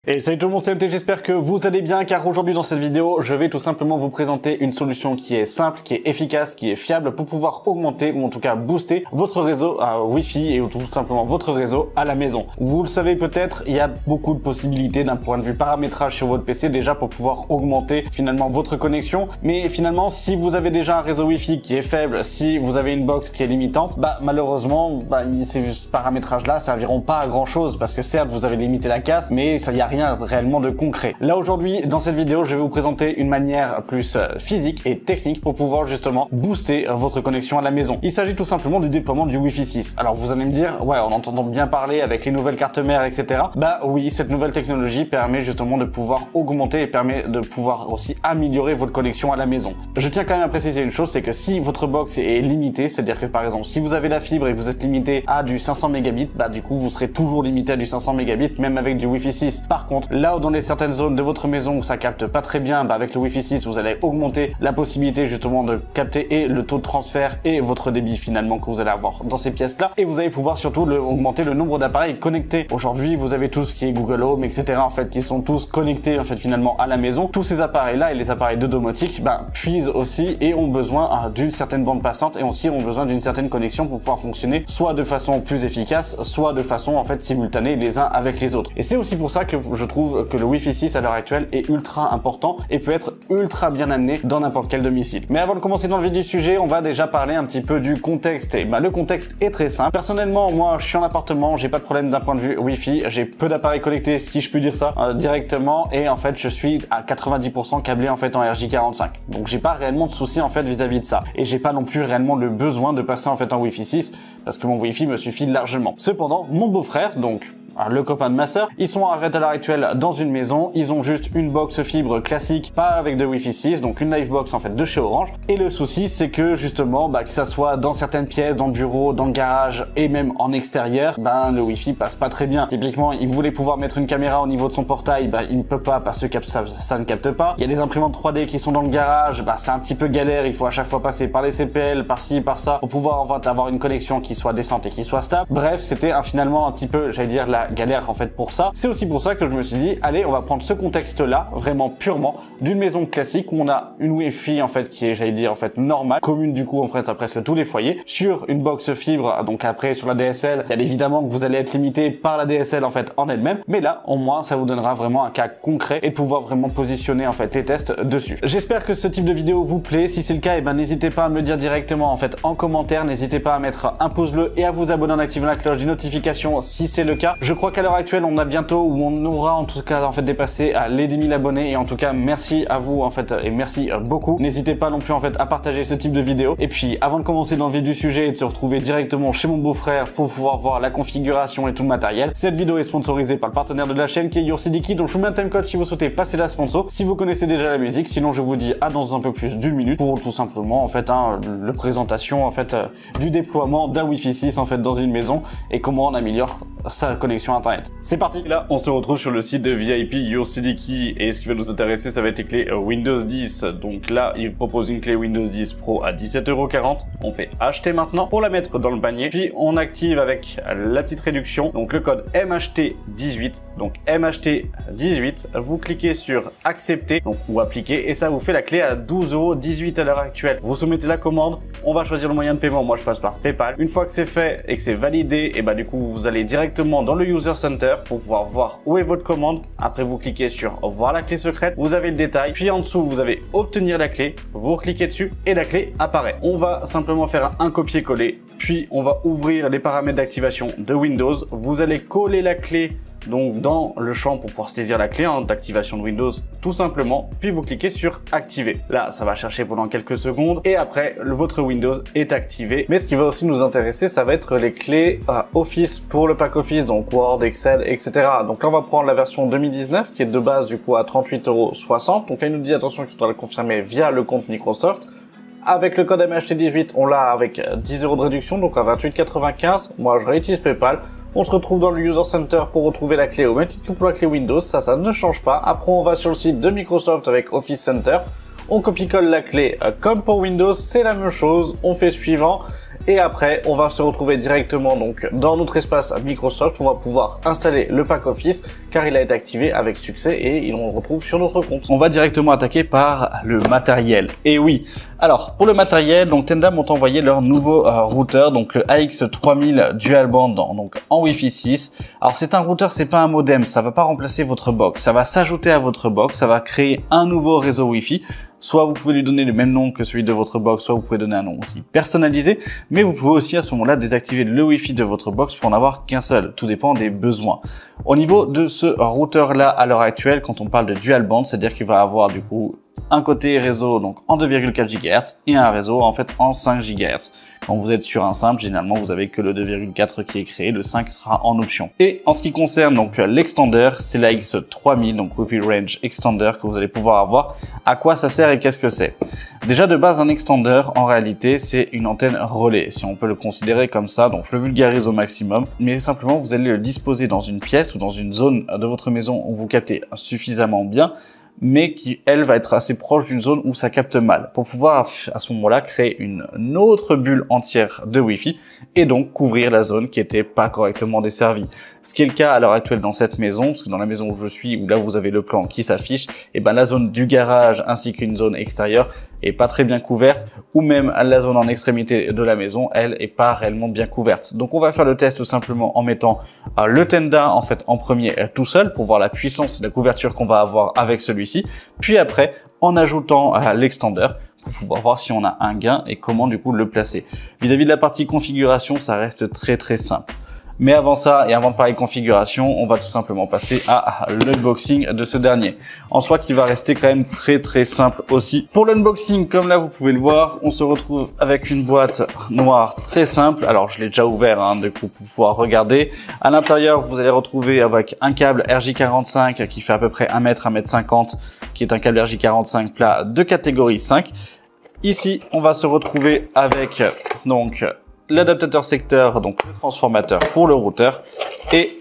Et salut tout le monde, c'est MT, j'espère que vous allez bien car aujourd'hui dans cette vidéo, je vais tout simplement vous présenter une solution qui est simple, qui est efficace, qui est fiable pour pouvoir augmenter ou en tout cas booster votre réseau Wi-Fi et tout simplement votre réseau à la maison. Vous le savez peut-être, il y a beaucoup de possibilités d'un point de vue paramétrage sur votre PC déjà pour pouvoir augmenter finalement votre connexion. Mais finalement, si vous avez déjà un réseau Wi-Fi qui est faible, si vous avez une box qui est limitante, malheureusement, ces paramétrages-là serviront pas à grand chose parce que certes, vous avez limité la casse, mais ça y a rien réellement de concret. Là aujourd'hui, dans cette vidéo, je vais vous présenter une manière plus physique et technique pour pouvoir justement booster votre connexion à la maison. Il s'agit tout simplement du déploiement du Wi-Fi 6. Alors vous allez me dire, ouais, on entend bien parler avec les nouvelles cartes mères, etc. Bah oui, cette nouvelle technologie permet justement de pouvoir augmenter et permet de pouvoir aussi améliorer votre connexion à la maison. Je tiens quand même à préciser une chose, c'est que si votre box est limitée, c'est-à-dire que par exemple, si vous avez la fibre et que vous êtes limité à du 500 mégabits, du coup, vous serez toujours limité à du 500 mégabits, même avec du Wi-Fi 6. Par contre, là où dans certaines zones de votre maison où ça capte pas très bien, avec le Wi-Fi 6, vous allez augmenter la possibilité justement de capter et le taux de transfert et votre débit finalement que vous allez avoir dans ces pièces-là. Et vous allez pouvoir surtout augmenter le nombre d'appareils connectés. Aujourd'hui, vous avez tout ce qui est Google Home, etc. en fait, qui sont tous connectés en fait finalement à la maison. Tous ces appareils-là et les appareils de domotique puisent aussi et ont besoin d'une certaine bande passante et aussi ont besoin d'une certaine connexion pour pouvoir fonctionner soit de façon plus efficace, soit de façon en fait simultanée les uns avec les autres. Et c'est aussi pour ça que je trouve que le Wi-Fi 6 à l'heure actuelle est ultra important et peut être ultra bien amené dans n'importe quel domicile. Mais avant de commencer dans le vif du sujet, on va déjà parler un petit peu du contexte. Et le contexte est très simple. Personnellement, moi, je suis en appartement, j'ai pas de problème d'un point de vue Wi-Fi, j'ai peu d'appareils connectés, si je puis dire ça, directement, et en fait, je suis à 90% câblé en fait en RJ45. Donc, j'ai pas réellement de soucis en fait vis-à-vis de ça. Et j'ai pas non plus réellement le besoin de passer en fait en Wi-Fi 6 parce que mon Wi-Fi me suffit largement. Cependant, mon beau-frère, donc le copain de ma sœur, ils sont en fait à l'heure actuelle dans une maison, ils ont juste une box fibre classique, pas avec de Wi-Fi 6, donc une Livebox en fait de chez Orange. Et le souci c'est que justement, que ça soit dans certaines pièces, dans le bureau, dans le garage et même en extérieur, le Wi-Fi passe pas très bien. Typiquement, il voulait pouvoir mettre une caméra au niveau de son portail, il ne peut pas parce que ça ne capte pas. Il y a des imprimantes 3D qui sont dans le garage, c'est un petit peu galère, il faut à chaque fois passer par les CPL, par-ci, par-ça, pour pouvoir en fait avoir une connexion qui soit décente et qui soit stable. Bref, c'était finalement un petit peu, j'allais dire, la galère en fait pour ça. C'est aussi pour ça que je me suis dit, allez, on va prendre ce contexte-là, vraiment purement, d'une maison classique où on a une Wi-Fi en fait qui est, j'allais dire, en fait normale, commune du coup en fait à presque tous les foyers, sur une box fibre. Donc après sur la DSL, bien évidemment que vous allez être limité par la DSL en fait en elle-même, mais là au moins ça vous donnera vraiment un cas concret et de pouvoir vraiment positionner en fait les tests dessus. J'espère que ce type de vidéo vous plaît. Si c'est le cas, n'hésitez pas à me le dire directement en fait en commentaire, n'hésitez pas à mettre un pouce bleu et à vous abonner en activant la cloche des notifications si c'est le cas. Je crois qu'à l'heure actuelle on a bientôt, ou on aura en tout cas en fait dépassé les 10 000 abonnés, et en tout cas merci à vous en fait et merci beaucoup. N'hésitez pas non plus en fait à partager ce type de vidéo. Et puis avant de commencer dans le vif du sujet et de se retrouver directement chez mon beau-frère pour pouvoir voir la configuration et tout le matériel, cette vidéo est sponsorisée par le partenaire de la chaîne qui est YourCDKey, donc je vous mets un timecode si vous souhaitez passer la sponsor, si vous connaissez déjà la musique. Sinon je vous dis à dans un peu plus d'une minute pour tout simplement en fait la présentation en fait du déploiement d'un Wi-Fi 6 en fait dans une maison et comment on améliore sa connexion internet. C'est parti. Là, on se retrouve sur le site de VIP YourCDKey et ce qui va nous intéresser, ça va être les clés Windows 10. Donc là, il propose une clé Windows 10 Pro à 17,40 €. On fait acheter maintenant pour la mettre dans le panier. Puis on active avec la petite réduction, donc le code MHT18. Donc MHT18, vous cliquez sur accepter ou appliquer et ça vous fait la clé à 12,18 € à l'heure actuelle. Vous soumettez la commande, on va choisir le moyen de paiement. Moi, je passe par PayPal. Une fois que c'est fait et que c'est validé, et du coup, vous allez directement dans le User Center pour pouvoir voir où est votre commande. Après, vous cliquez sur voir la clé secrète, vous avez le détail, puis en dessous vous avez obtenir la clé, vous cliquez dessus et la clé apparaît. On va simplement faire un copier-coller, puis on va ouvrir les paramètres d'activation de Windows. Vous allez coller la clé donc dans le champ pour pouvoir saisir la clé d'activation de Windows tout simplement, puis vous cliquez sur activer. Là ça va chercher pendant quelques secondes et après votre Windows est activé. Mais ce qui va aussi nous intéresser, ça va être les clés Office pour le pack Office, donc Word, Excel, etc. Donc là on va prendre la version 2019 qui est de base du coup à 38,60 €. Donc là il nous dit attention qu'il doit le confirmer via le compte Microsoft. Avec le code MHT18, on l'a avec 10 € de réduction, donc à 28,95 €. Moi, je réutilise PayPal. On se retrouve dans le User Center pour retrouver la clé au même titre que pour la clé Windows. Ça ne change pas. Après, on va sur le site de Microsoft avec Office Center. On copie-colle la clé comme pour Windows, c'est la même chose. On fait suivant. Et après, on va se retrouver directement donc dans notre espace Microsoft. On va pouvoir installer le pack Office car il a été activé avec succès et on le retrouve sur notre compte. On va directement attaquer par le matériel. Et oui, alors pour le matériel, donc Tenda m'ont envoyé leur nouveau routeur, donc le AX3000 Dual Band donc en Wi-Fi 6. Alors c'est un routeur, c'est pas un modem, ça va pas remplacer votre box, ça va s'ajouter à votre box, ça va créer un nouveau réseau Wi-Fi. Soit vous pouvez lui donner le même nom que celui de votre box, soit vous pouvez donner un nom aussi personnalisé, mais vous pouvez aussi à ce moment-là désactiver le Wi-Fi de votre box pour n'en avoir qu'un seul. Tout dépend des besoins. Au niveau de ce routeur-là, à l'heure actuelle, quand on parle de dual band, c'est-à-dire qu'il va avoir du coup un côté réseau donc en 2,4 GHz et un réseau en fait en 5 GHz. Quand vous êtes sur un simple, généralement vous avez que le 2,4 qui est créé, le 5 sera en option. Et en ce qui concerne donc l'extender, c'est la X3000, donc Wi-Fi Range Extender que vous allez pouvoir avoir. À quoi ça sert et qu'est-ce que c'est? Déjà de base, un extender en réalité c'est une antenne relais, si on peut le considérer comme ça, donc je le vulgarise au maximum, mais simplement vous allez le disposer dans une pièce ou dans une zone de votre maison où vous captez suffisamment bien, mais qui, elle, va être assez proche d'une zone où ça capte mal, pour pouvoir, à ce moment-là, créer une autre bulle entière de Wi-Fi, et donc couvrir la zone qui était pas correctement desservie. Ce qui est le cas à l'heure actuelle dans cette maison, parce que dans la maison où je suis, où là vous avez le plan qui s'affiche, et ben la zone du garage ainsi qu'une zone extérieure est pas très bien couverte, ou même la zone en extrémité de la maison, elle est pas réellement bien couverte. Donc on va faire le test tout simplement en mettant le Tenda en fait en premier tout seul, pour voir la puissance et la couverture qu'on va avoir avec celui-ci, puis après en ajoutant l'extender, pour pouvoir voir si on a un gain et comment du coup le placer. Vis-à-vis de la partie configuration, ça reste très simple. Mais avant ça, et avant de parler configuration, on va tout simplement passer à l'unboxing de ce dernier. En soi, qui va rester quand même très simple aussi. Pour l'unboxing, comme là vous pouvez le voir, on se retrouve avec une boîte noire très simple. Alors je l'ai déjà ouvert du coup, pour pouvoir regarder. À l'intérieur, vous allez retrouver avec un câble RJ45 qui fait à peu près 1 m, 1m50, qui est un câble RJ45 plat de catégorie 5. Ici, on va se retrouver avec donc l'adaptateur secteur, donc le transformateur pour le routeur et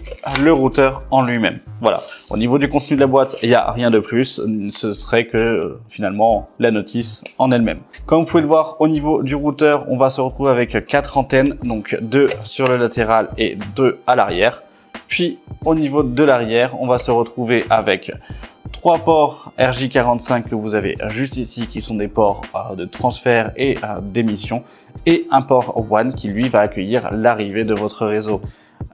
le routeur en lui-même. Voilà. Au niveau du contenu de la boîte, il n'y a rien de plus. Ce serait que finalement la notice en elle-même. Comme vous pouvez le voir, au niveau du routeur, on va se retrouver avec 4 antennes, donc 2 sur le latéral et 2 à l'arrière. Puis au niveau de l'arrière, on va se retrouver avec 3 ports RJ45 que vous avez juste ici, qui sont des ports de transfert et d'émission, et un port WAN qui lui va accueillir l'arrivée de votre réseau.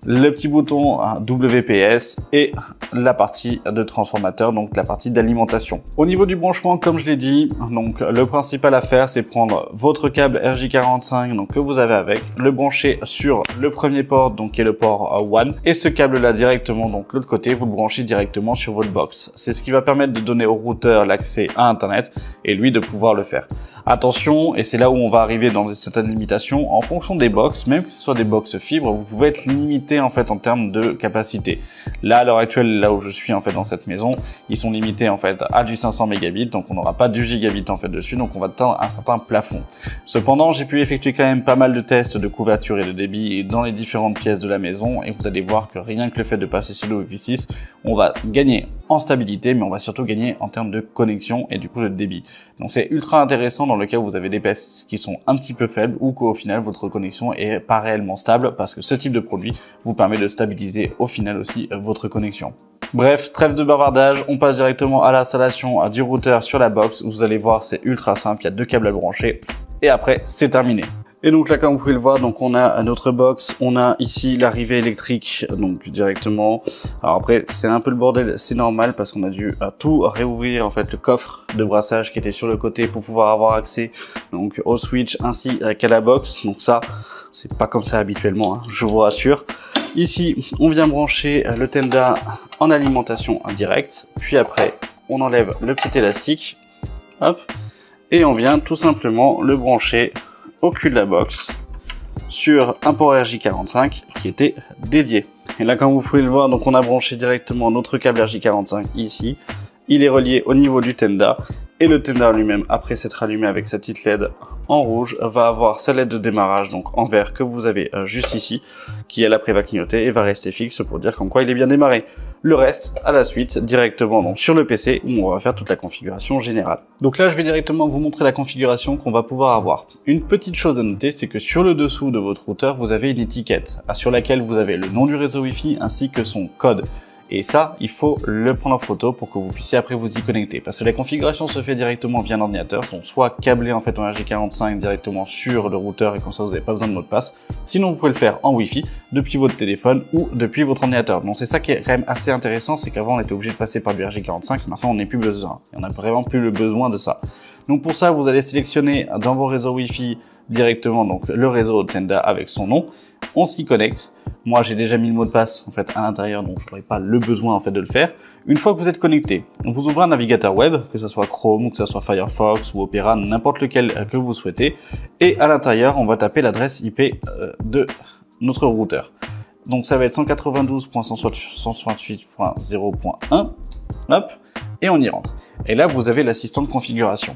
Le petit bouton WPS et la partie de transformateur, donc la partie d'alimentation. Au niveau du branchement, comme je l'ai dit, donc le principal à faire, c'est prendre votre câble RJ45 donc que vous avez avec, le brancher sur le premier port, donc qui est le port WAN, et ce câble là directement, donc l'autre côté, vous le branchez directement sur votre box. C'est ce qui va permettre de donner au routeur l'accès à Internet et lui de pouvoir le faire. Attention, et c'est là où on va arriver dans certaines limitations, en fonction des box, même que ce soit des box fibres, vous pouvez être limité en fait en termes de capacité. Là, à l'heure actuelle, là où je suis en fait dans cette maison, ils sont limités en fait à du 500 mégabits, donc on n'aura pas du gigabit en fait dessus, donc on va atteindre un certain plafond. Cependant, j'ai pu effectuer quand même pas mal de tests de couverture et de débit dans les différentes pièces de la maison, et vous allez voir que rien que le fait de passer sur le Wi-Fi 6, on va gagner en stabilité, mais on va surtout gagner en termes de connexion et du coup de débit. Donc c'est ultra intéressant dans le cas où vous avez des pièces qui sont un petit peu faibles ou qu'au final votre connexion est pas réellement stable, parce que ce type de produit vous permet de stabiliser au final aussi votre connexion. Bref, trêve de bavardage, on passe directement à l'installation du routeur sur la box. Vous allez voir, c'est ultra simple, il y a 2 câbles à brancher et après c'est terminé. Et donc là, comme vous pouvez le voir, donc on a notre box, on a ici l'arrivée électrique, donc directement. Alors après, c'est un peu le bordel, c'est normal parce qu'on a dû tout réouvrir, en fait, le coffre de brassage qui était sur le côté pour pouvoir avoir accès donc au switch ainsi qu'à la box. Donc ça, c'est pas comme ça habituellement, je vous rassure. Ici, on vient brancher le Tenda en alimentation directe, puis après, on enlève le petit élastique, hop, et on vient tout simplement le brancher au cul de la box sur un port RJ45 qui était dédié. Et là, comme vous pouvez le voir, donc on a branché directement notre câble RJ45 ici. Il est relié au niveau du Tenda et le Tenda lui-même, après s'être allumé avec sa petite LED en rouge, va avoir sa LED de démarrage donc en vert que vous avez juste ici, qui elle après va clignoter et va rester fixe pour dire comme quoi il est bien démarré. Le reste à la suite directement donc sur le PC où on va faire toute la configuration générale. Donc là je vais directement vous montrer la configuration qu'on va pouvoir avoir. Une petite chose à noter, c'est que sur le dessous de votre routeur vous avez une étiquette sur laquelle vous avez le nom du réseau Wi-Fi ainsi que son code. Et ça, il faut le prendre en photo pour que vous puissiez après vous y connecter. Parce que la configuration se fait directement via l'ordinateur, donc soit câblé en fait en RJ45 directement sur le routeur et comme ça vous n'avez pas besoin de mot de passe. Sinon vous pouvez le faire en Wi-Fi depuis votre téléphone ou depuis votre ordinateur. Donc c'est ça qui est quand même assez intéressant, c'est qu'avant on était obligé de passer par du RJ45, maintenant on n'est plus besoin. Et on n'a vraiment plus le besoin de ça. Donc pour ça, vous allez sélectionner dans vos réseaux Wi-Fi directement donc le réseau Tenda avec son nom. On s'y connecte. Moi, j'ai déjà mis le mot de passe en fait à l'intérieur, donc je n'aurai pas le besoin en fait de le faire. Une fois que vous êtes connecté, on vous ouvre un navigateur web, que ce soit Chrome ou que ce soit Firefox ou Opera, n'importe lequel que vous souhaitez. Et à l'intérieur, on va taper l'adresse IP de notre routeur. Donc ça va être 192.168.0.1. Hop, et on y rentre. Et là, vous avez l'assistant de configuration.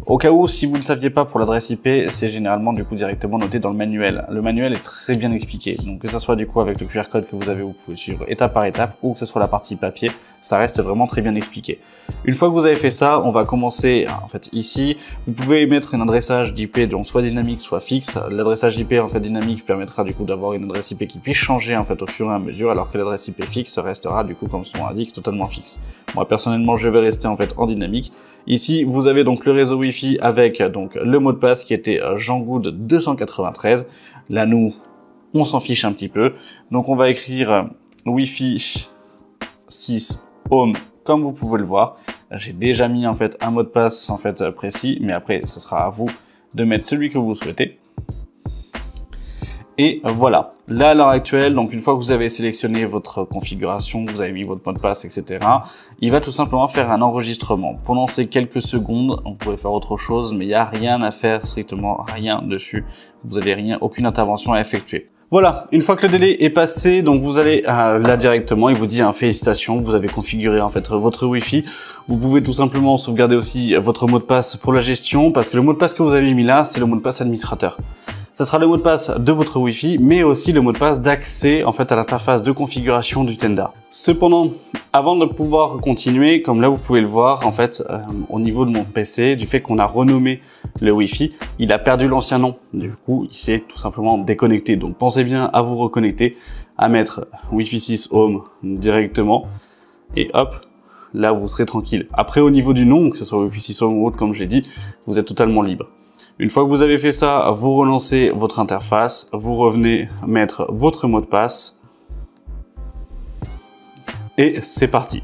Au cas où, si vous ne le saviez pas pour l'adresse IP, c'est généralement du coup directement noté dans le manuel. Le manuel est très bien expliqué. Donc que ça soit du coup avec le QR code que vous avez, vous pouvez suivre étape par étape, ou que ce soit la partie papier, ça reste vraiment très bien expliqué. Une fois que vous avez fait ça, on va commencer en fait ici. Vous pouvez mettre un adressage d'IP donc soit dynamique, soit fixe. L'adressage IP en fait dynamique permettra du coup d'avoir une adresse IP qui puisse changer en fait au fur et à mesure, alors que l'adresse IP fixe restera du coup comme son nom l'indique totalement fixe. Moi personnellement, je vais rester en fait en dynamique. Ici, vous avez donc le réseau Wi-Fi avec donc le mot de passe qui était Jeangoud 293. Là, nous, on s'en fiche un petit peu. Donc, on va écrire Wi-Fi 6 Home, comme vous pouvez le voir. J'ai déjà mis en fait un mot de passe en fait précis, mais après, ce sera à vous de mettre celui que vous souhaitez. Et voilà, là à l'heure actuelle, donc une fois que vous avez sélectionné votre configuration, vous avez mis votre mot de passe, etc., il va tout simplement faire un enregistrement. Pendant ces quelques secondes, on pourrait faire autre chose, mais il n'y a rien à faire, strictement rien dessus. Vous n'avez rien, aucune intervention à effectuer. Voilà, une fois que le délai est passé, donc vous allez là directement, il vous dit félicitations, vous avez configuré en fait votre Wi-Fi. Vous pouvez tout simplement sauvegarder aussi votre mot de passe pour la gestion, parce que le mot de passe que vous avez mis là, c'est le mot de passe administrateur. Ça sera le mot de passe de votre Wi-Fi, mais aussi le mot de passe d'accès en fait à l'interface de configuration du Tenda. Cependant, avant de pouvoir continuer, comme là vous pouvez le voir, en fait, au niveau de mon PC, du fait qu'on a renommé le Wi-Fi, il a perdu l'ancien nom. Du coup, il s'est tout simplement déconnecté. Donc pensez bien à vous reconnecter, à mettre Wi-Fi 6 Home directement, et hop, là vous serez tranquille. Après, au niveau du nom, que ce soit Wi-Fi 6 Home ou autre, comme je l'ai dit, vous êtes totalement libre. Une fois que vous avez fait ça, vous relancez votre interface, vous revenez mettre votre mot de passe et c'est parti.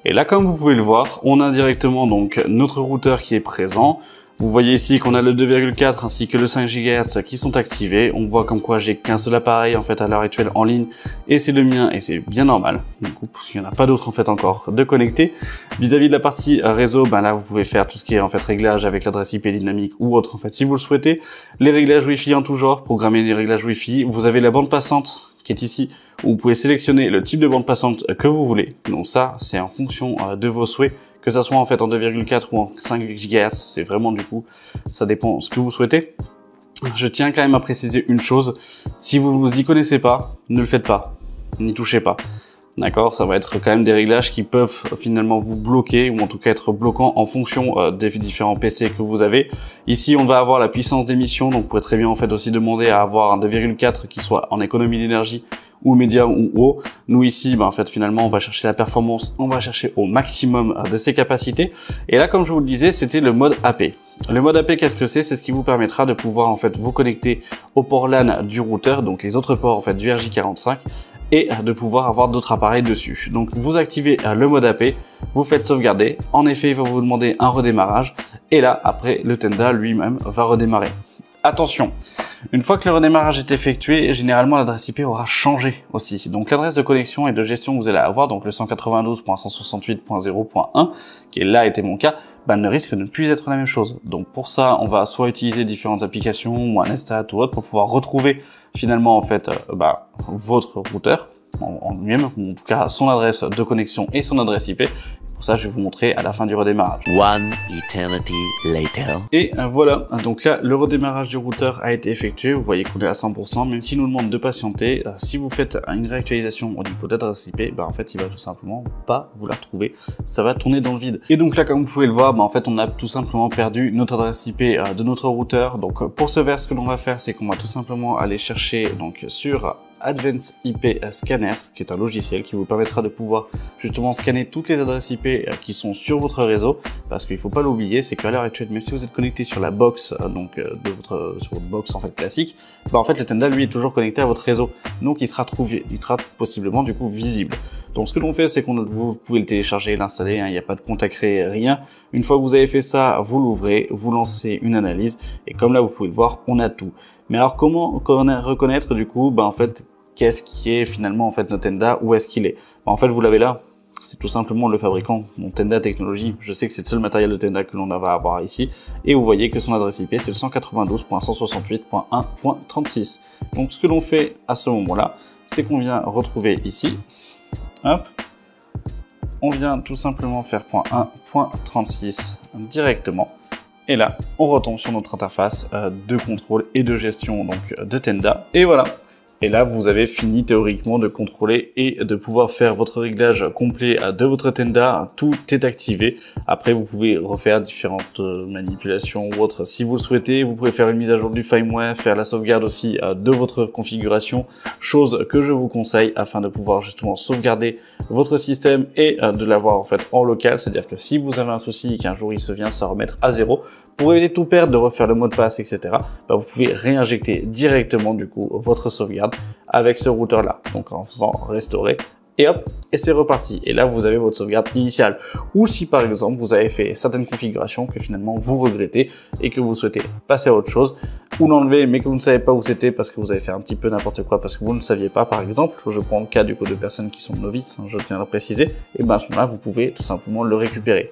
Et là, comme vous pouvez le voir, on a directement donc notre routeur qui est présent. Vous voyez ici qu'on a le 2,4 ainsi que le 5 GHz qui sont activés. On voit comme quoi j'ai qu'un seul appareil en fait à l'heure actuelle en ligne et c'est le mien et c'est bien normal. Du coup, parce qu'il n'y en a pas d'autres en fait encore de connectés. Vis-à-vis de la partie réseau, ben là vous pouvez faire tout ce qui est en fait réglage avec l'adresse IP dynamique ou autre en fait si vous le souhaitez. Les réglages Wi-Fi en tout genre, programmer les réglages Wi-Fi. Vous avez la bande passante qui est ici où vous pouvez sélectionner le type de bande passante que vous voulez. Donc ça, c'est en fonction de vos souhaits. Que ça soit en fait en 2,4 ou en 5 GHz, c'est vraiment du coup, ça dépend ce que vous souhaitez. Je tiens quand même à préciser une chose, si vous vous y connaissez pas, ne le faites pas, n'y touchez pas. D'accord, ça va être quand même des réglages qui peuvent finalement vous bloquer ou en tout cas être bloquants en fonction des différents PC que vous avez. Ici, on va avoir la puissance d'émission, donc vous pouvez très bien en fait aussi demander à avoir un 2,4 qui soit en économie d'énergie ou médium ou haut. Nous ici, en fait finalement on va chercher la performance, on va chercher au maximum de ses capacités. Et là, comme je vous le disais, c'était le mode AP. Le mode AP, qu'est-ce que c'est? C'est ce qui vous permettra de pouvoir en fait vous connecter au port LAN du routeur, donc les autres ports en fait du RJ45, et de pouvoir avoir d'autres appareils dessus. Donc vous activez le mode AP, vous faites sauvegarder. En effet, il va vous demander un redémarrage, et là après le Tenda lui-même va redémarrer. Attention, une fois que le redémarrage est effectué, généralement l'adresse IP aura changé aussi. Donc l'adresse de connexion et de gestion que vous allez avoir, donc le 192.168.0.1, qui est là était mon cas, ne risque de ne plus être la même chose. Donc pour ça, on va soit utiliser différentes applications ou un Nestat ou autre pour pouvoir retrouver finalement en fait votre routeur en lui-même, en tout cas son adresse de connexion et son adresse IP, Pour ça, je vais vous montrer à la fin du redémarrage. One eternity later. Et voilà, donc là, le redémarrage du routeur a été effectué. Vous voyez qu'on est à 100%, même s'il nous demande de patienter. Si vous faites une réactualisation au niveau d'adresse IP, bah en fait, il va tout simplement pas vous la retrouver. Ça va tourner dans le vide. Et donc là, comme vous pouvez le voir, bah en fait, on a tout simplement perdu notre adresse IP de notre routeur. Donc pour ce vers, ce que l'on va faire, c'est qu'on va tout simplement aller chercher donc sur Advanced IP Scanners, qui est un logiciel qui vous permettra de pouvoir justement scanner toutes les adresses IP qui sont sur votre réseau, parce qu'il ne faut pas l'oublier, c'est qu'à l'heure actuelle, mais si vous êtes connecté sur la box sur votre box en fait classique, bah en fait le Tenda lui est toujours connecté à votre réseau, donc il sera possiblement du coup visible. Donc ce que l'on fait, c'est vous pouvez le télécharger, l'installer, il n'y a pas de compte à créer, rien. Une fois que vous avez fait ça, vous l'ouvrez, vous lancez une analyse, et comme là vous pouvez le voir, on a tout. Mais alors comment reconnaître du coup, bah en fait, qu'est-ce qui est finalement en fait notre Tenda, où est-ce qu'il est, bah, en fait vous l'avez là, c'est tout simplement le fabricant, mon Tenda Technologies. Je sais que c'est le seul matériel de Tenda que l'on va avoir ici, et vous voyez que son adresse IP c'est le 192.168.1.36. Donc ce que l'on fait à ce moment-là, c'est qu'on vient retrouver ici, hop, on vient tout simplement faire .1.36 directement. Et là, on retombe sur notre interface de contrôle et de gestion donc de Tenda. Et voilà. Et là, vous avez fini théoriquement de contrôler et de pouvoir faire votre réglage complet de votre Tenda. Tout est activé. Après, vous pouvez refaire différentes manipulations ou autres si vous le souhaitez. Vous pouvez faire une mise à jour du firmware, faire la sauvegarde aussi de votre configuration, chose que je vous conseille afin de pouvoir justement sauvegarder votre système et de l'avoir en fait en local. C'est-à-dire que si vous avez un souci et qu'un jour il se vient se remettre à zéro, pour éviter tout perdre, de refaire le mot de passe, etc., bah vous pouvez réinjecter directement du coup votre sauvegarde avec ce routeur là, donc en faisant restaurer, et hop, et c'est reparti. Et là vous avez votre sauvegarde initiale. Ou si par exemple vous avez fait certaines configurations que finalement vous regrettez et que vous souhaitez passer à autre chose, ou l'enlever mais que vous ne savez pas où c'était parce que vous avez fait un petit peu n'importe quoi, parce que vous ne saviez pas par exemple, je prends le cas du coup de personnes qui sont novices, je tiens à le préciser, et ben à ce moment-là vous pouvez tout simplement le récupérer.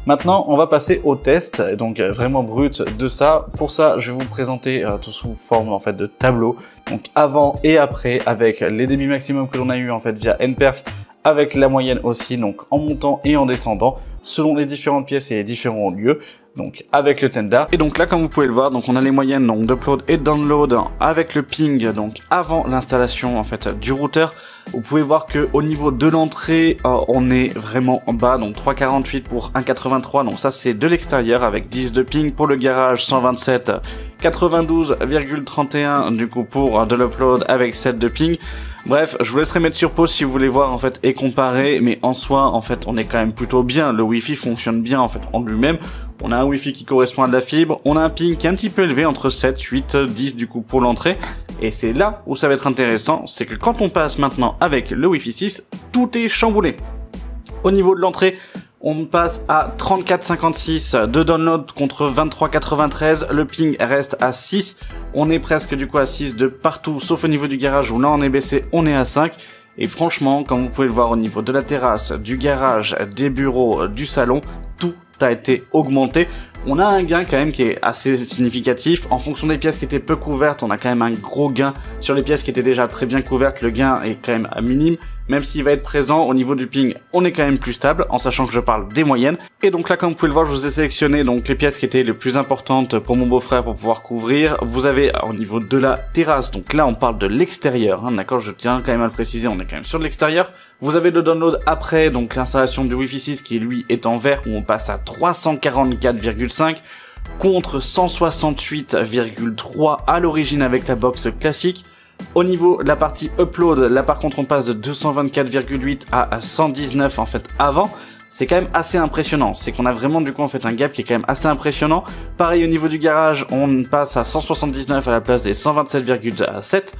Maintenant, on va passer au test, donc vraiment brut de ça. Pour ça, je vais vous présenter tout sous forme en fait de tableau, donc avant et après, avec les débits maximum que l'on a eu en fait via NPerf, avec la moyenne aussi, donc en montant et en descendant, selon les différentes pièces et les différents lieux, donc avec le Tenda. Et donc là, comme vous pouvez le voir, donc on a les moyennes donc d'upload et de download avec le ping, donc avant l'installation en fait du routeur. Vous pouvez voir que au niveau de l'entrée, on est vraiment en bas, donc 3,48 pour 1,83, donc ça c'est de l'extérieur avec 10 de ping. Pour le garage 127, 92,31 du coup pour de l'upload avec 7 de ping. Bref, je vous laisserai mettre sur pause si vous voulez voir en fait et comparer, mais en soi en fait on est quand même plutôt bien. Le Wi-Fi fonctionne bien en fait en lui-même. On a un Wi-Fi qui correspond à de la fibre, on a un ping qui est un petit peu élevé entre 7, 8, 10 du coup pour l'entrée. Et c'est là où ça va être intéressant, c'est que quand on passe maintenant avec le Wi-Fi 6, tout est chamboulé. Au niveau de l'entrée, on passe à 34,56 de download contre 23,93. Le ping reste à 6. On est presque du coup à 6 de partout, sauf au niveau du garage où là on est baissé, on est à 5. Et franchement, comme vous pouvez le voir au niveau de la terrasse, du garage, des bureaux, du salon, tout a été augmenté. On a un gain quand même qui est assez significatif. En fonction des pièces qui étaient peu couvertes, on a quand même un gros gain. Sur les pièces qui étaient déjà très bien couvertes, le gain est quand même à minime. Même s'il va être présent au niveau du ping, on est quand même plus stable, en sachant que je parle des moyennes. Et donc là, comme vous pouvez le voir, je vous ai sélectionné donc les pièces qui étaient les plus importantes pour mon beau-frère pour pouvoir couvrir. Vous avez au niveau de la terrasse, donc là on parle de l'extérieur, hein, d'accord, je tiens quand même à le préciser, on est quand même sur de l'extérieur. Vous avez le download après, donc l'installation du Wi-Fi 6 qui lui est en vert, où on passe à 344,5 contre 168,3 à l'origine avec la box classique. Au niveau de la partie upload, là par contre on passe de 224,8 à 119 en fait avant. C'est quand même assez impressionnant, c'est qu'on a vraiment du coup en fait un gap qui est quand même assez impressionnant. Pareil au niveau du garage, on passe à 179 à la place des 127,7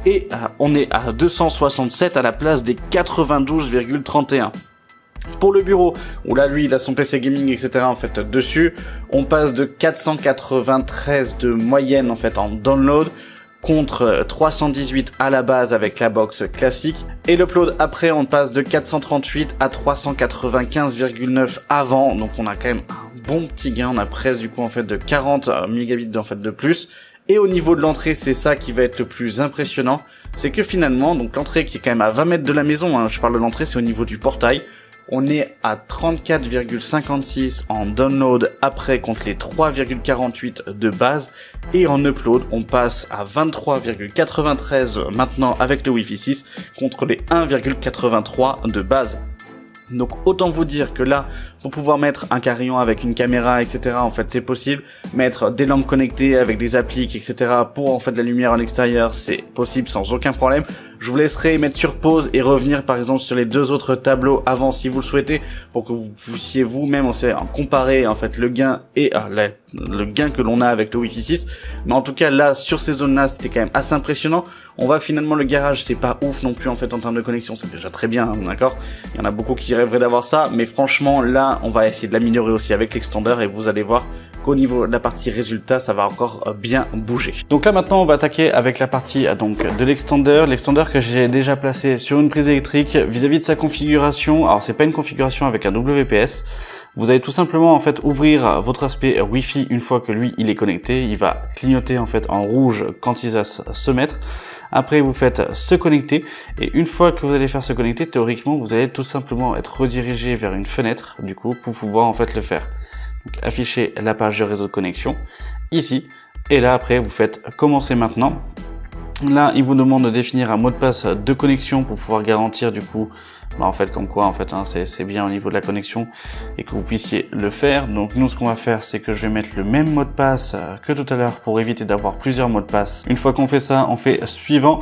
et on est à 267 à la place des 92,31. Pour le bureau, où là lui il a son PC gaming etc en fait dessus, on passe de 493 de moyenne en fait en download contre 318 à la base avec la box classique. Et l'upload après on passe de 438 à 395,9 avant, donc on a quand même un bon petit gain, on a presque du coup en fait de 40 mégabits en fait de plus. Et au niveau de l'entrée, c'est ça qui va être le plus impressionnant, c'est que finalement, donc l'entrée qui est quand même à 20 mètres de la maison, hein, je parle de l'entrée, c'est au niveau du portail, On est à 34,56 en download après contre les 3,48 de base. Et en upload, on passe à 23,93 maintenant avec le Wi-Fi 6 contre les 1,83 de base. Donc autant vous dire que là, pour pouvoir mettre un carillon avec une caméra, etc., en fait c'est possible. Mettre des lampes connectées avec des appliques, etc., pour en fait de la lumière en extérieur, c'est possible sans aucun problème. Je vous laisserai mettre sur pause et revenir par exemple sur les deux autres tableaux avant si vous le souhaitez, pour que vous puissiez vous-même comparer en fait le gain et le gain que l'on a avec le Wi-Fi 6. Mais en tout cas là, sur ces zones-là, c'était quand même assez impressionnant. On voit finalement le garage, c'est pas ouf non plus en fait en termes de connexion, c'est déjà très bien, hein, d'accord. Il y en a beaucoup qui rêveraient d'avoir ça, mais franchement là, on va essayer de l'améliorer aussi avec l'extender et vous allez voir qu'au niveau de la partie résultat, ça va encore bien bouger. Donc là maintenant, on va attaquer avec la partie donc de l'extender que j'ai déjà placé sur une prise électrique vis-à-vis de sa configuration. Alors c'est pas une configuration avec un WPS. Vous allez tout simplement en fait ouvrir votre aspect Wi-Fi une fois que lui il est connecté. Il va clignoter en fait en rouge quand il va se mettre. Après vous faites se connecter et une fois que vous allez faire se connecter, théoriquement vous allez tout simplement être redirigé vers une fenêtre du coup pour pouvoir en fait le faire. Donc afficher la page de réseau de connexion ici et là après vous faites commencer maintenant. Là, il vous demande de définir un mot de passe de connexion pour pouvoir garantir du coup, en fait, comme quoi, en fait, hein, c'est bien au niveau de la connexion et que vous puissiez le faire. Donc nous, ce qu'on va faire, c'est que je vais mettre le même mot de passe que tout à l'heure pour éviter d'avoir plusieurs mots de passe. Une fois qu'on fait ça, on fait suivant.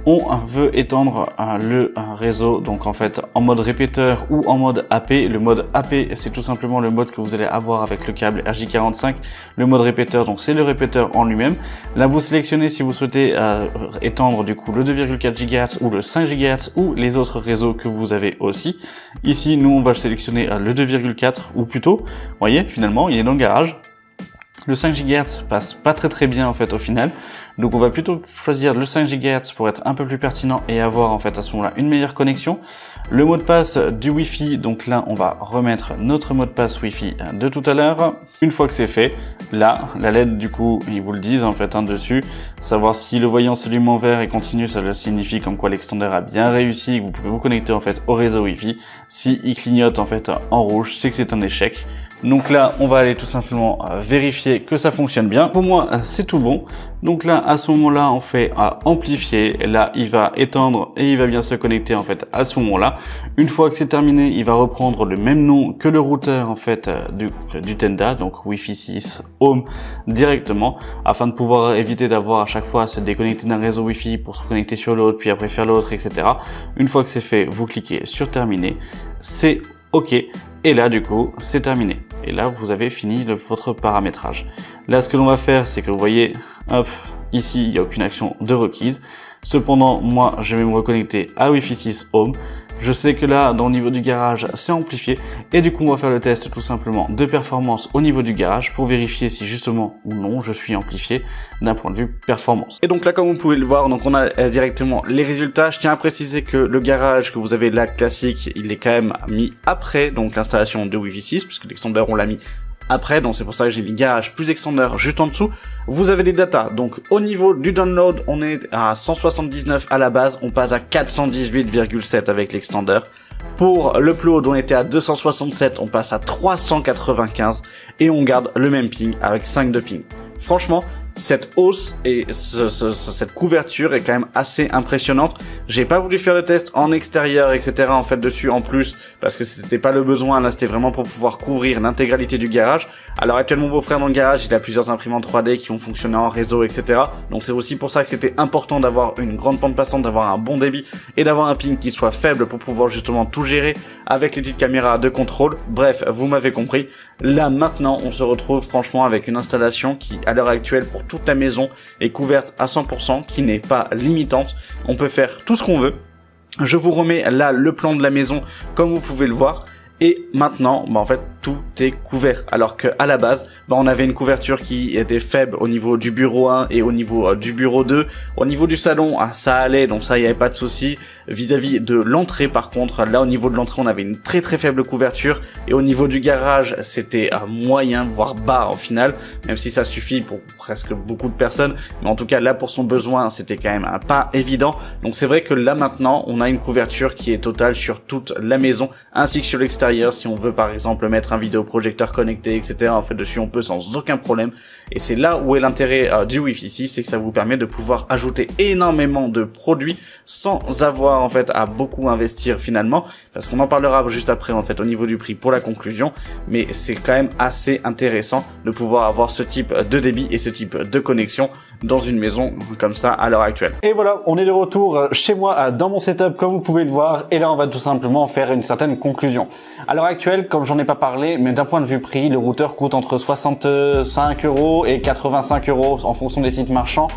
On veut étendre le réseau, donc en fait en mode répéteur ou en mode AP. Le mode AP, c'est tout simplement le mode que vous allez avoir avec le câble RJ45. Le mode répéteur, donc c'est le répéteur en lui-même. Là, vous sélectionnez si vous souhaitez étendre du coup le 2,4 GHz ou le 5 GHz ou les autres réseaux que vous avez aussi. Ici, nous, on va sélectionner le 2,4 ou plutôt, vous voyez, finalement, il est dans le garage. Le 5 GHz passe pas très bien en fait au final. Donc on va plutôt choisir le 5 GHz pour être un peu plus pertinent et avoir en fait à ce moment-là une meilleure connexion. Le mot de passe du Wi-Fi, donc là on va remettre notre mot de passe Wi-Fi de tout à l'heure. Une fois que c'est fait, là la LED du coup ils vous le disent en fait dessus, savoir si le voyant s'allume en vert et continue, ça signifie comme quoi l'extender a bien réussi et que vous pouvez vous connecter en fait au réseau Wi-Fi. Si il clignote en fait en rouge, c'est que c'est un échec. Donc là, on va aller tout simplement vérifier que ça fonctionne bien. Pour moi, c'est tout bon. Donc là, à ce moment-là, on fait amplifier. Et là, il va étendre et il va bien se connecter en fait à ce moment-là. Une fois que c'est terminé, il va reprendre le même nom que le routeur en fait du Tenda, donc Wi-Fi 6 Home directement, afin de pouvoir éviter d'avoir à chaque fois à se déconnecter d'un réseau Wi-Fi pour se connecter sur l'autre, puis après faire l'autre, etc. Une fois que c'est fait, vous cliquez sur terminer. C'est OK. Et là, du coup, c'est terminé. Et là, vous avez fini votre paramétrage. Là, ce que l'on va faire, c'est que vous voyez, hop, ici, il n'y a aucune action de requise. Cependant, moi, je vais me reconnecter à Wi-Fi 6 Home. Je sais que là, dans le niveau du garage, c'est amplifié. Et du coup, on va faire le test tout simplement de performance au niveau du garage pour vérifier si justement ou non, je suis amplifié d'un point de vue performance. Et donc là, comme vous pouvez le voir, donc on a directement les résultats. Je tiens à préciser que le garage que vous avez là, classique, il est quand même mis après donc l'installation de Wi-Fi 6, puisque l'extender, on l'a mis après, donc c'est pour ça que j'ai mis garage plus extender juste en dessous. Vous avez des datas, donc au niveau du download, on est à 179 à la base, on passe à 418,7 avec l'extender. Pour l'upload, on était à 267, on passe à 395 et on garde le même ping avec 5 de ping. Franchement, cette hausse et cette couverture est quand même assez impressionnante. J'ai pas voulu faire le test en extérieur, etc. en fait dessus en plus parce que c'était pas le besoin. Là, c'était vraiment pour pouvoir couvrir l'intégralité du garage. Alors actuellement, mon beau-frère dans le garage, il a plusieurs imprimantes 3D qui vont fonctionner en réseau, etc. Donc c'est aussi pour ça que c'était important d'avoir une grande bande passante, d'avoir un bon débit et d'avoir un ping qui soit faible pour pouvoir justement tout gérer avec les petites caméras de contrôle. Bref, vous m'avez compris. Là maintenant, on se retrouve franchement avec une installation qui, à l'heure actuelle, pour toute la maison est couverte à 100%, qui n'est pas limitante. On peut faire tout ce qu'on veut. Je vous remets là le plan de la maison comme vous pouvez le voir. Et maintenant, en fait, tout est couvert. Alors qu'à la base, on avait une couverture qui était faible au niveau du bureau 1 et au niveau du bureau 2. Au niveau du salon, ça allait, donc ça, il n'y avait pas de souci. Vis-à-vis de l'entrée, par contre, là, au niveau de l'entrée, on avait une très faible couverture. Et au niveau du garage, c'était moyen, voire bas au final, même si ça suffit pour presque beaucoup de personnes. Mais en tout cas, là, pour son besoin, c'était quand même pas évident. Donc c'est vrai que là, maintenant, on a une couverture qui est totale sur toute la maison, ainsi que sur l'extérieur. Si on veut par exemple mettre un vidéoprojecteur connecté, etc. En fait, dessus on peut sans aucun problème. Et c'est là où est l'intérêt du Wi-Fi 6, c'est que ça vous permet de pouvoir ajouter énormément de produits sans avoir en fait à beaucoup investir finalement, parce qu'on en parlera juste après en fait au niveau du prix pour la conclusion. Mais c'est quand même assez intéressant de pouvoir avoir ce type de débit et ce type de connexion dans une maison comme ça à l'heure actuelle. Et voilà, on est de retour chez moi dans mon setup comme vous pouvez le voir, et là on va tout simplement faire une certaine conclusion. À l'heure actuelle, comme j'en ai pas parlé, mais d'un point de vue prix, le routeur coûte entre 65 € et 85 € en fonction des sites marchands.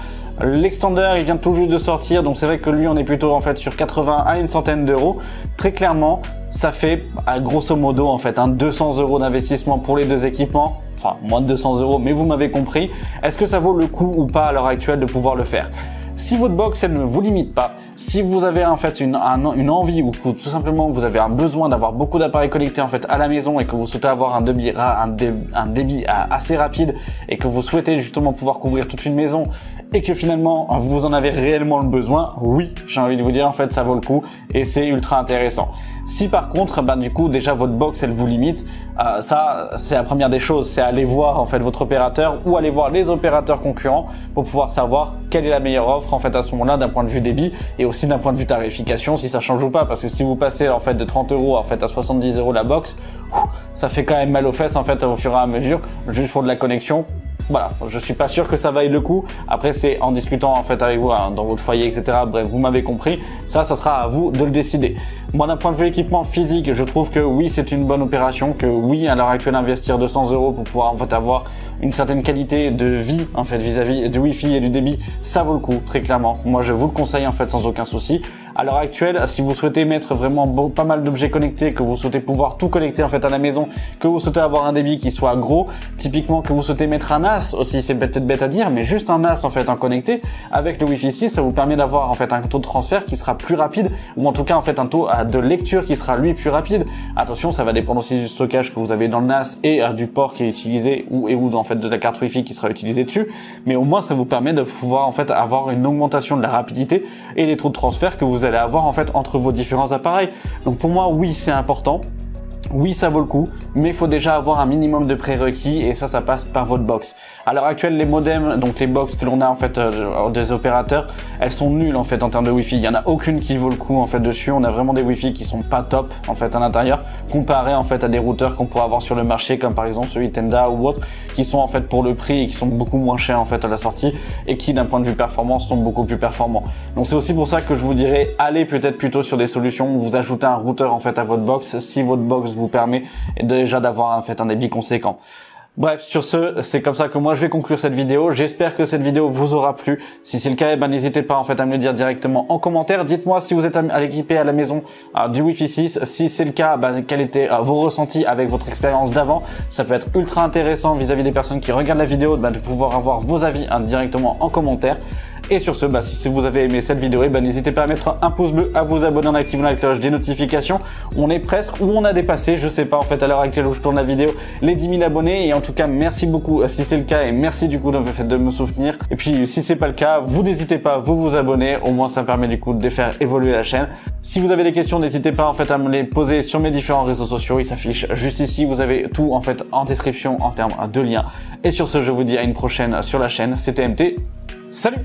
L'extender, il vient tout juste de sortir, donc c'est vrai que lui, on est plutôt en fait sur 80 à une centaine d'euros. Très clairement, ça fait grosso modo en fait 200 € d'investissement pour les deux équipements. Enfin, moins de 200 €, mais vous m'avez compris. Est-ce que ça vaut le coup ou pas à l'heure actuelle de pouvoir le faire? Si votre box elle ne vous limite pas, si vous avez en fait une envie ou tout simplement vous avez un besoin d'avoir beaucoup d'appareils connectés en fait à la maison et que vous souhaitez avoir un débit assez rapide et que vous souhaitez justement pouvoir couvrir toute une maison et que finalement vous en avez réellement le besoin, oui, j'ai envie de vous dire en fait ça vaut le coup et c'est ultra intéressant. Si par contre, du coup déjà votre box elle vous limite, ça c'est la première des choses, c'est aller voir en fait votre opérateur ou aller voir les opérateurs concurrents pour pouvoir savoir quelle est la meilleure offre en fait à ce moment-là d'un point de vue débit et aussi d'un point de vue tarification si ça change ou pas, parce que si vous passez en fait de 30 € en fait à 70 € la box, ça fait quand même mal aux fesses en fait au fur et à mesure juste pour de la connexion. Voilà, je suis pas sûr que ça vaille le coup. Après, c'est en discutant en fait avec vous dans votre foyer, etc. Bref, vous m'avez compris. Ça sera à vous de le décider. Moi, d'un point de vue équipement physique, je trouve que oui, c'est une bonne opération. Que oui, à l'heure actuelle, investir 200 € pour pouvoir en fait avoir une certaine qualité de vie en fait vis-à-vis du Wi-Fi et du débit, ça vaut le coup très clairement. Moi, je vous le conseille en fait sans aucun souci. À l'heure actuelle, si vous souhaitez mettre vraiment pas mal d'objets connectés, que vous souhaitez pouvoir tout connecter en fait à la maison, que vous souhaitez avoir un débit qui soit gros, typiquement que vous souhaitez mettre un NAS aussi, c'est peut-être bête à dire, mais juste un NAS en fait en connecté avec le Wi-Fi 6, ça vous permet d'avoir en fait un taux de transfert qui sera plus rapide, ou en tout cas en fait un taux de lecture qui sera lui plus rapide. Attention, ça va dépendre aussi du stockage que vous avez dans le NAS et du port qui est utilisé ou en fait de la carte Wi-Fi qui sera utilisée dessus, mais au moins ça vous permet de pouvoir en fait avoir une augmentation de la rapidité et les taux de transfert que vous allez avoir en fait entre vos différents appareils. Donc pour moi, oui, c'est important. Oui, ça vaut le coup, mais il faut déjà avoir un minimum de prérequis et ça passe par votre box. À l'heure actuelle, les modems, donc les box que l'on a en fait des opérateurs, elles sont nulles en fait en termes de Wi-Fi. Il y en a aucune qui vaut le coup en fait dessus. On a vraiment des Wi-Fi qui sont pas top en fait à l'intérieur, comparé en fait à des routeurs qu'on pourrait avoir sur le marché, comme par exemple celui Tenda ou autre, qui sont en fait pour le prix et qui sont beaucoup moins chers en fait à la sortie et qui d'un point de vue performance sont beaucoup plus performants. Donc c'est aussi pour ça que je vous dirais, allez peut-être plutôt sur des solutions où vous ajoutez un routeur en fait à votre box si votre box vous permet déjà d'avoir en fait un débit conséquent. Bref, sur ce, c'est comme ça que moi je vais conclure cette vidéo. J'espère que cette vidéo vous aura plu. Si c'est le cas, n'hésitez pas en fait à me le dire directement en commentaire. Dites-moi si vous êtes équipé à la maison du Wi-Fi 6. Si c'est le cas, quels étaient vos ressentis avec votre expérience d'avant. Ça peut être ultra intéressant vis-à-vis des personnes qui regardent la vidéo de pouvoir avoir vos avis directement en commentaire. Et sur ce, si vous avez aimé cette vidéo, n'hésitez pas à mettre un pouce bleu, à vous abonner en activant la cloche des notifications. On est presque, ou on a dépassé, je sais pas en fait à l'heure actuelle où je tourne la vidéo, les 10 000 abonnés. Et en tout cas, merci beaucoup si c'est le cas et merci du coup de me soutenir. Et puis si c'est pas le cas, vous n'hésitez pas à vous abonner. Au moins ça me permet du coup de faire évoluer la chaîne. Si vous avez des questions, n'hésitez pas en fait à me les poser sur mes différents réseaux sociaux. Ils s'affichent juste ici. Vous avez tout en fait en description en termes de liens. Et sur ce, je vous dis à une prochaine sur la chaîne. C'était MT. Salut!